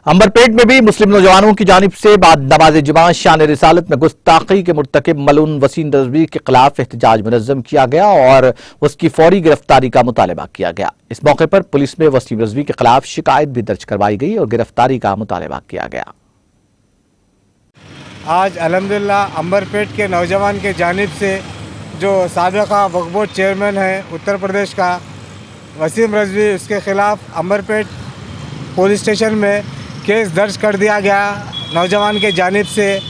अंबरपेट में भी मुस्लिम नौजवानों की जानिब से बाद नमाज जुमा शान रिसालत में गुस्ताखी के मुर्तकिब मलून वसीम रजवी के खिलाफ एहतजाज मुनज़्ज़म किया गया और उसकी फौरी गिरफ्तारी का मुतालबा किया गया। इस मौके पर पुलिस में वसीम रजवी के खिलाफ शिकायत भी दर्ज करवाई गई और गिरफ्तारी का मुतालबा किया गया। आज अल्हम्दुलिल्लाह अंबरपेट के नौजवान के जानिब से जो साबिक़ा वक्फ बोर्ड चेयरमैन है उत्तर प्रदेश का वसीम रजवी, उसके ख़िलाफ़ अंबरपेट पुलिस स्टेशन में केस दर्ज कर दिया गया। नौजवान के जानिब से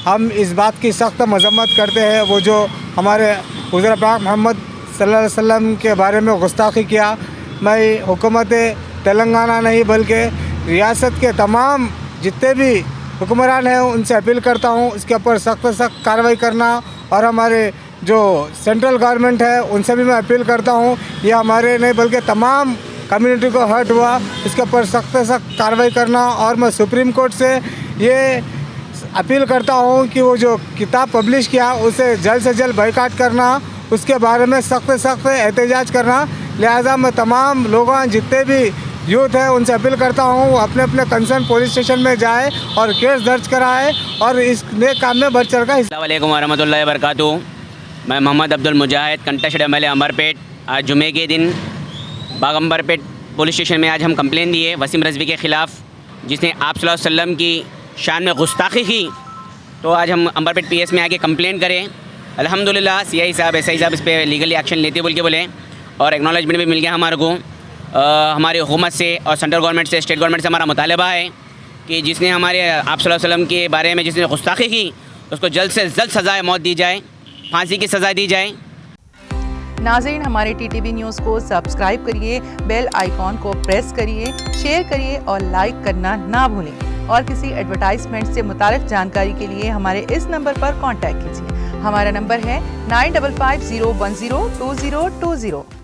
हम इस बात की सख्त मज़म्मत करते हैं, वो जो हमारे हुज़ूर पाक मोहम्मद सल्लल्लाहु अलैहि वसल्लम के बारे में गुस्ताखी किया। मैं हुकूमत तेलंगाना नहीं बल्कि रियासत के तमाम जितने भी हुक्मरान हैं उनसे अपील करता हूँ इसके ऊपर सख्त कार्रवाई करना, और हमारे जो सेंट्रल गवर्नमेंट है उनसे भी मैं अपील करता हूँ ये हमारे नहीं बल्कि तमाम कम्युनिटी को हर्ट हुआ, इसके ऊपर सख्त कार्रवाई करना। और मैं सुप्रीम कोर्ट से ये अपील करता हूँ कि वो जो किताब पब्लिश किया उसे जल्द से जल्द बायकॉट करना, उसके बारे में सख्त एहतजाज करना। लिहाजा मैं तमाम लोगों जितने भी यूथ है उनसे अपील करता हूँ वो अपने अपने कंसर्न पुलिस स्टेशन में जाए और केस दर्ज कराए और इस नए काम में बढ़ चढ़ कर। अस्सलाम वालेकुम वरहमतुल्लाहि वबरकातुहू। मैं मोहम्मद अब्दुल मुजाहिद कंटेस्टेड एमएलए अंबरपेट। आज जुमे के दिन बाग अंबरपेट पुलिस स्टेशन में आज हम कंप्लेन दिए वसीम रजवी के ख़िलाफ़, जिसने आप सल्लल्लाहु अलैहि वसल्लम की शान में गुस्ताखी की। तो आज हम अंबरपेट पीएस में आके कंप्लेन करें। अल्हम्दुलिल्लाह सीआई साहब एसआई साहब इस पर लीगली एक्शन लेते बोले और एक्नॉलेजमेंट भी मिल गया हमारे को। हमारी हुकूमत से और सेंट्रल गवर्नमेंट से, स्टेट गवर्नमेंट से हमारा मुतालबा है कि जिसने हमारे आप सल्लल्लाहु अलैहि वसल्लम के बारे में जिसने गुस्ताखी की उसको जल्द से जल्द सज़ाए मौत दी जाए, फांसी की सज़ा दी जाए। नाज़रीन, हमारे टीटीवी न्यूज़ को सब्सक्राइब करिए, बेल आइकॉन को प्रेस करिए, शेयर करिए और लाइक करना ना भूलें। और किसी एडवर्टाइजमेंट से मुताल्लिक़ जानकारी के लिए हमारे इस नंबर पर कांटेक्ट कीजिए। हमारा नंबर है 9550102020।